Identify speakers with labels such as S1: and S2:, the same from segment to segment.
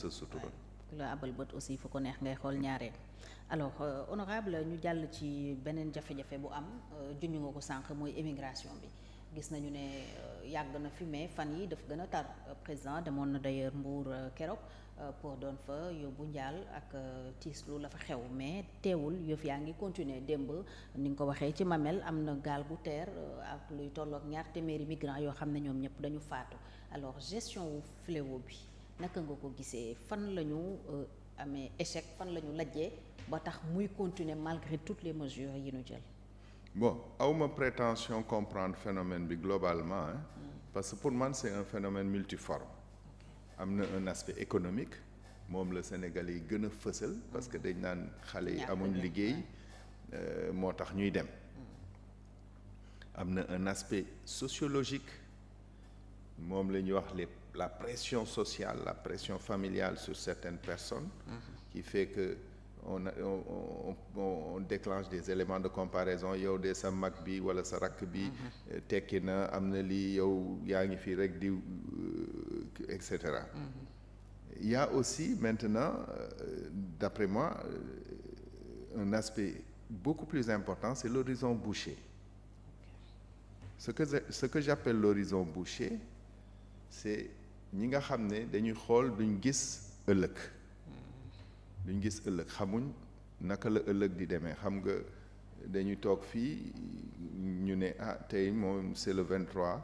S1: sa sutura.
S2: ku la abal bët aussi fu ko neex ngay xool ñaareel. alors honorable ñu jàll ci beneen jafe-jafe bu am junj nga ko sànq mooy émigration bi gis nañu ne yàgg na fi mais fan yi daf gën a tar président demoon na d'ailleurs Mbour keroog pour doon fa yóbbu njaal ak tiislu la fa xew mais teewul yëf yaa ngi continuer démb ni nga ko waxee ci Mamel am na gaal gu teer ak luy tollook 200 migrants yoo xam ne ñoom ñëpp dañu faatu alors gestion wu fléau bi naka nga ko gisee fan la ñu amee échec fan la ñu lajjee ba tax muy continuer malgré toutes les mesures yi ñu jël.
S1: Bon awma prétention comprendre phénomène bi globalement hein, parce que pour man c'est un phénomène multiforme. Am na un aspect économique moom la Sénégal yi gën a fësal parce que dañ naan xale yi amuñ liggéey moo tax ñuy dem. Am na un aspect sociologique moom la ñuy wax la pression sociale la pression familiale sur certaines personnes qui fait que on déclenche des éléments de comparaison yow de sa mag bi wala sa rakk bi tekki na am na lii yow yaa ngi fii rek di et cetera. Il y a aussi maintenant d'après moi un aspect beaucoup plus important c'est l'horizon bouché. Ce que j'appelle l'horizon bouché c'est ñi nga xam ne dañuy xool duñ gis ëllëg xamuñ naka la ëllëg di demee xam nga dañuy toog fii ñu ne tey moom c'est le 23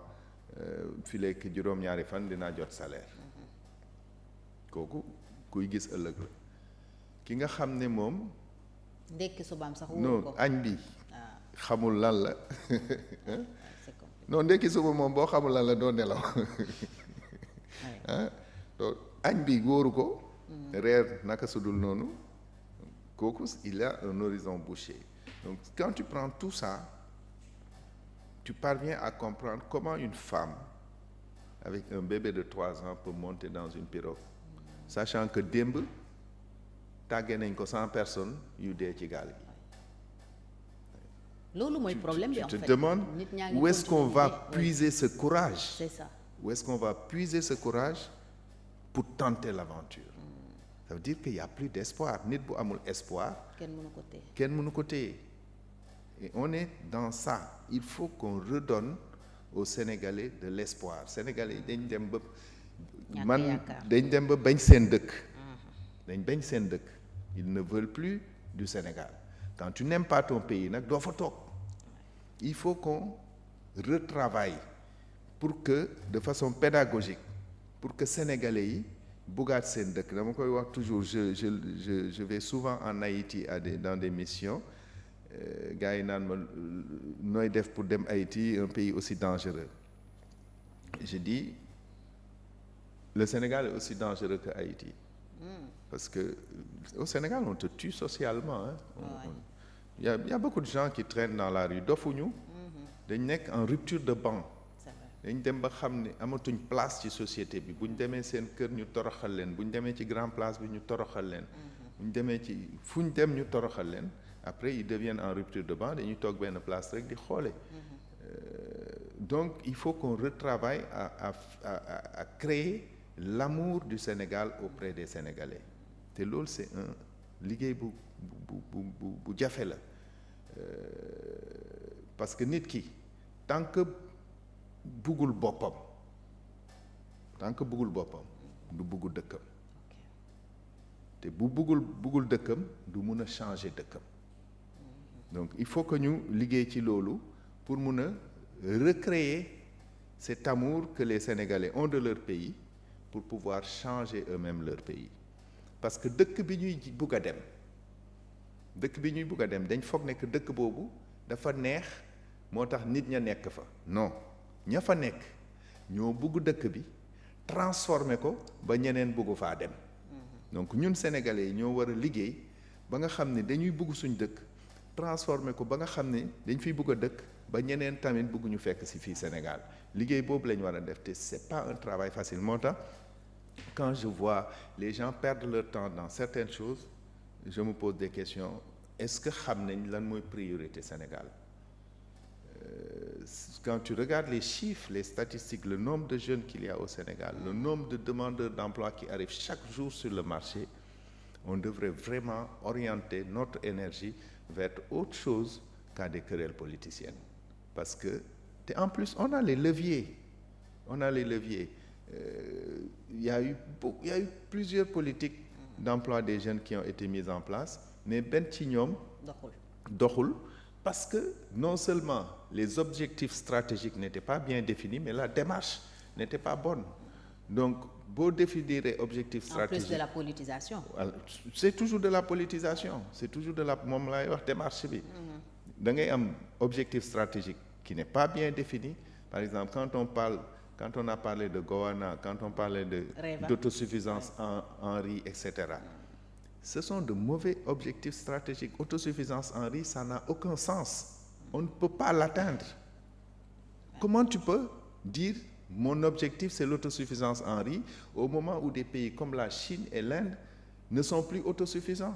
S1: fi lekk juróom-ñaari fan dinaa jot salaire kooku kuy gis ëllëg la ki nga xam ne moom
S2: ndekki subaam sax
S1: non añ bi xamul lan la non ndekki suba moom boo xamul lan la doo nelaw donc añ bi wóoru ko reer naka sudul noonu kooku il a un horizon bouché donc quand tu prends tout ça tu parviens à comprendre comment une femme avec un bébé de 3 ans peut monter dans une pirogue sachant que démb tàggee nañ ko 100 personnes yu dee ci gaal gi.
S2: loolu mooy problème bi en fait.
S1: Tu te demandes où est-ce qu'on va puiser ce courage.
S2: C'est ça.
S1: Où est-ce qu'on va puiser ce courage pour tenter l'aventure. Ça veut dire qu'il y a plus d'espoir nit bu amul espoir. kenn mënu ko téye. Et on est dans ça il faut qu'on redonne aux Sénégalais de l'espoir Sénégalais yi dañ dem ba bañ seen dëkk. dañ bañ seen dëkk. Ils ne veulent plus du Sénégal. Quand tu n'aimes pas ton pays nag doo fa toog. Il faut qu'on retravaille pour que de façon pédagogique pour que Sénégalais yi buggaat seen dëkk dama koy wax toujours je vais souvent en Haïti dans des missions gars yi naan ma nooy def pour dem Haïti un pays aussi dangereux je dis le Sénégal est aussi dangereux que Haïti parce que au Sénégal on te tue socialement hein. Il y a beaucoup de gens qui traînent dans la rue dofuñu dañ nekk en rupture de banc dañ dem ba xam ne amatuñ place ci société bi bu ñu demee seen kër ñu toroxal leen bu ñu demee ci grand place bi ñu toroxal leen bu ñu demee ci fu ñu dem ñu toroxal leen après ils deviennent en rupture de banc dañuy toog benn place rek di xoole donc il faut qu'on retravaille à créer l'amour du Sénégal auprès des Sénégalais te loolu c'est un liggéey bu jafe la parce que nit ki tant que buggul boppam du bugg dëkkam te bu buggul dëkkam du mun a changer dëkkam donc il faut que ñu liggéey ci loolu pour mun a recréer cet amour que les Sénégalais ont de leur pays pour pouvoir changer eux-mêmes leur pays parce que dëkk bi ñuy bugg a dem dañ foog ne que dëkk boobu dafa neex moo tax nit ña nekk fa non ña fa nekk ñoo bugg dëkk bi transformer ko ba ñeneen bugg faa dem donc ñun sénégalais yi ñoo war a liggéey ba nga xam ne dañuy bugg suñ dëkk transformer ko ba nga xam ne dañ fiy bugg a dëkk ba ñeneen tamit bugg ñu fekk ci fii Sénégal liggéey boobu lañ war a def te c'est pas un travail facile moo tax quand je vois les gens perdre leur temps dans certaines choses je me pose des questions est-ce que xam nañ lan mooy priorité Sénégal quand tu regardes les chiffres, les statistiques, le nombre de jeunes qu'il y a au Sénégal, le nombre de demandeurs d'emploi qui arrivent chaque jour sur le marché, on devrait vraiment orienter notre énergie vers autre chose qu'à des querelles politiciennes. Parce que, en plus, on a les leviers. On a les leviers. Il y a eu plusieurs politiques d'emploi des jeunes qui ont été mises en place, mais ben ci ñoom doxul parce que non seulement les objectifs stratégiques n'étaient pas bien définis, mais la démarche n'était pas bonne. Donc, boo définir objectif stratégique. En plus
S2: de la politisation.
S1: C'est toujours de la politisation. C'est toujours de la moom laay wax démarche bi. Da ngay am objectif stratégique qui n'est pas bien défini. Par exemple, quand on a parlé de Goana, quand on parlait d'autosuffisance en riz, etc. Ce sont de mauvais objectifs stratégiques. Autosuffisance en riz, ça n'a aucun sens. On ne peut pas l'atteindre. Comment tu peux dire mon objectif c'est l'autosuffisance en riz au moment où des pays comme la Chine et l'Inde ne sont plus autosuffisants?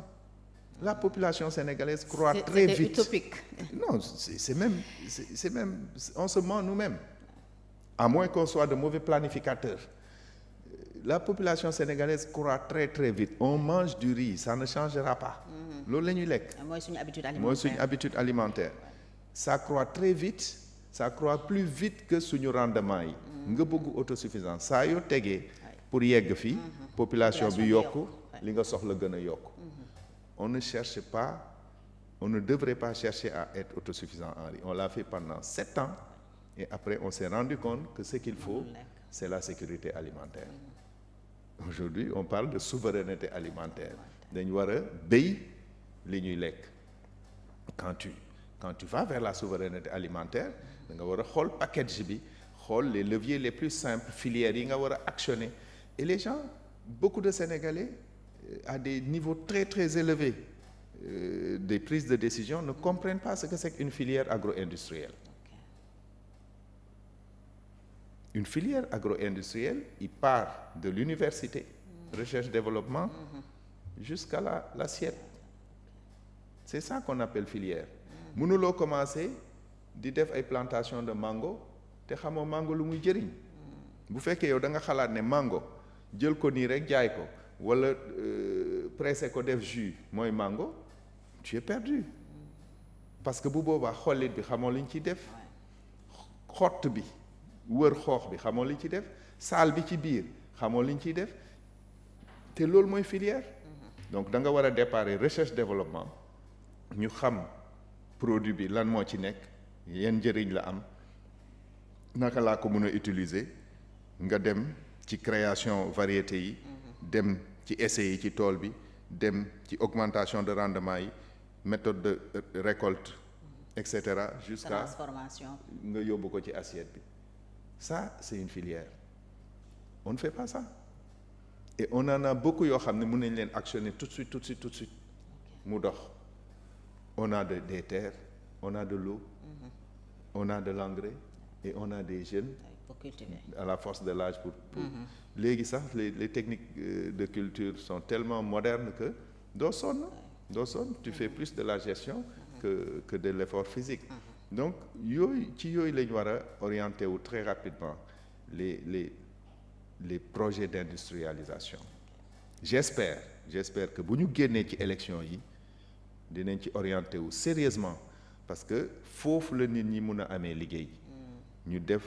S1: La population sénégalaise croît très vite.
S2: C'est utopique.
S1: Non, c'est même, on se ment nous-mêmes. À moins qu'on soit de mauvais planificateurs. La population sénégalaise croît très très vite. On mange du riz, ça ne changera pas. Loolu la ñuy lekk.
S2: Mooy suñu habitude alimentaire.
S1: Mooy suñu habitude alimentaire. Ça croît très vite, ça croît plus vite que suñu rendement yi. Nga bëgg autosuffisance saa yoo tegee pour yegg fii. Population bi yokku li nga soxla gën a yokku. On ne cherche pas, on ne devrait pas chercher à être autosuffisant en riz. On l'a fait pendant 7 ans et après on s'est rendu compte que ce qu'il faut, c'est la sécurité alimentaire. Aujourd'hui, on parle de souveraineté alimentaire. Dañu war a béy li ñuy lekk. Quand tu vas vers la souveraineté alimentaire, da nga war a xool package bi, xool les leviers les plus simples, filières yi nga war a actionner. Et les gens, beaucoup de Sénégalais, à des niveaux très très élevés des prises de décision, ne comprennent pas ce que c'est qu'une filière agro-industrielle. Une filière agro-industrielle, il part de l'université, recherche-développement, jusqu'à l'assiette. C'est ça qu'on appelle filière. Mënuloo commencer di def ay plantation de mango te xamoo mango lu muy jëriñ. Bu fekkee yow da nga xalaat ne mango jël ko nii rek jaay ko wala pressé ko def jus mooy mango, tu es perdu. Parce que bu boobaa xollit bi xamoo li ñu ciy def, xott bi wër xoox bi xamoo li ñu ciy def, saal bi ci biir xamoo li ñu ciy def, te loolu mooy filière. Donc da nga war a déparé recherche développement ñu xam produit bi lan moo ci nekk, yan njëriñ la am, naka laa ko mën a utiliser, nga dem ci création variété yi, dem ci essai yi ci tool bi, dem ci augmentation de rendement yi, méthode de récolte, etc. jusqu'à
S2: transformation
S1: nga yóbbu ko ci assiette bi. Ça, c'est une filière. On ne fait pas ça. Et on en a beaucoup yoo xam ne mën nañ leen actionner tout de suite. Mu dox. On a des terres, on a de l'eau, on a de l'engrais et on a des jeunes à la force de l'âge pour léegi sax les techniques de culture sont tellement modernes que doo sonn, tu fais plus de la gestion que de l'effort physique. Donc yooyu lañ war a orienter wu très rapidement les projets d'industrialisation. J'espère que bu ñu génnee ci élection yi dinañ ci orienter wu sérieusement parce que foofu la nit ñi mun a amee liggéey. Ñu def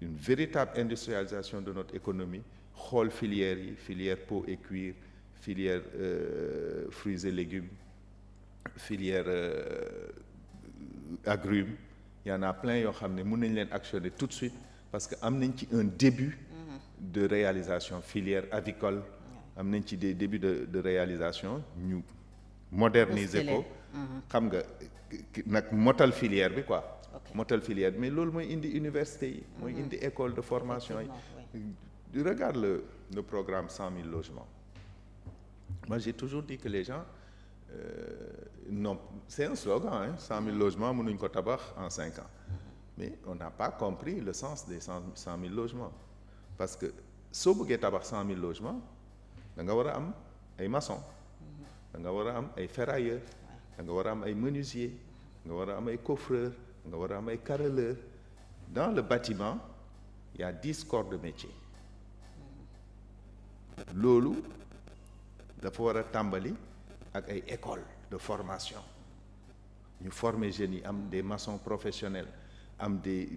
S1: une véritable industrialisation de notre économie, xool filières yi, filière peau et cuir, filière fruits et légumes, filière agrumes. Il y en a plein yoo xam ne mun nañ leen actionner tout de suite parce que am nañ ci un début de réalisation. Filière avicole am nañ ci des débuts de réalisation, ñu moderniser ko, xam nga nag motal filière bi quoi. Motal filière bi mais loolu mooy indi université yi, mooy indi école de formation yi. Regarde le programme 100 000 logements. Moi j'ai toujours dit que les gens non, c'est un slogan, hein, 100 000 logements mënuñ ko tabax en 5 ans. Mais on n'a pas compris le sens des 100 000 logements. Parce que soo bëggee tabax 100 000 logements da nga war a am ay maçons, da nga war a am ay ferrailleurs, da nga war a am ay menuisiers, nga war a am ay coffreurs, nga war a am ay carreleurs, dans le bâtiment il y a 10 corps de métier loolu dafa war a tàmbali ak ay école de formation ñu former jeunes yi am des maçons professionnels am des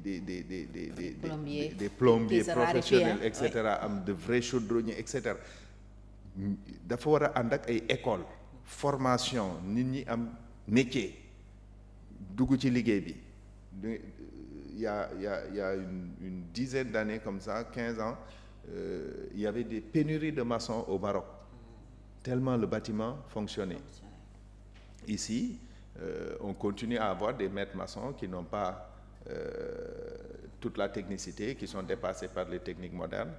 S1: plombiers professionnels et cetera am de vrais chaudronniers et cetera dafa war a ànd ak ay école formation nit ñi am métier dugg ci liggéey bi il y a une dizaine d'années comme ça 15 ans il y avait des pénuries de maçons au Maroc tellement le bâtiment fonctionnait. Ici on continue à avoir des maîtres maçons qui n'ont pas toute la technicité, qui sont dépassés par les techniques modernes.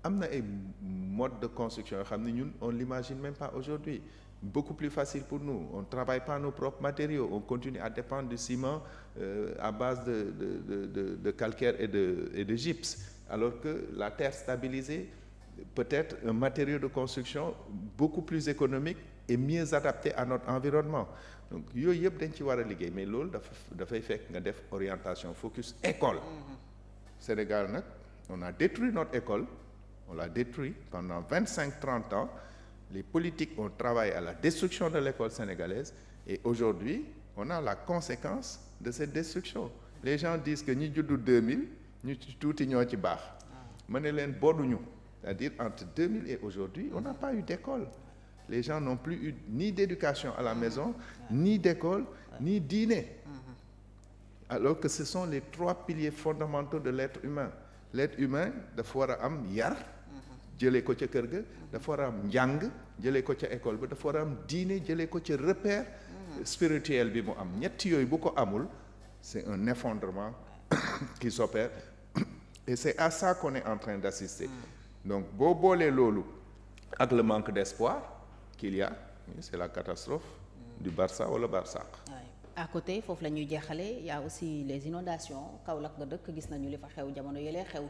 S1: Am na ay mode de construction yoo xam ne ñun on l'imagine même pas aujourd'hui. Beaucoup plus facile pour nous. On ne travaille pas nos propres matériaux. On continue à dépendre du ciment à base de calcaire et de gypse. Alors que la terre stabilisée peut être un matériau de construction beaucoup plus économique et mieux adapté à notre environnement. Donc yooyu yëpp dañ ci war a liggéey mais loolu dafay fekk nga def orientation focus école. Sénégal nag on a détruit notre école. On l'a détruit pendant 25-30 ans. Les politiques ont travaillé à la destruction de l'école sénégalaise et aujourd'hui on a la conséquence de cette destruction. Les gens disent que ñi juddu 2000 ñu tuuti ñoo ci baax. Ma ne leen boduñu. C'est-à-dire entre 2000 et aujourd'hui on n'a pas eu d'école. Les gens n'ont plus eu ni d'éducation à la maison, ni d'école, ni dîner. Alors que ce sont les 3 piliers fondamentaux de l'être humain. L'être humain dafa war a am yar jëlee ko ca kër ga dafa war a am njàng jëlee ko ca école ba dafa war a am diine jëlee ko ca repère spirituel bi mu am ñett yooyu bu ko amul c'est un effondrement qui s'opère et c'est à ça qu'on est en train d'assister. Donc boo boolee loolu ak le manque d'espoir qu'il y a, c'est la catastrophe du Barça wala Barsaq.
S2: À côté foofu la ñuy jeexale y a aussi les inondations Kaolack nga dëkk gis nañu li fa xew jamono yële xew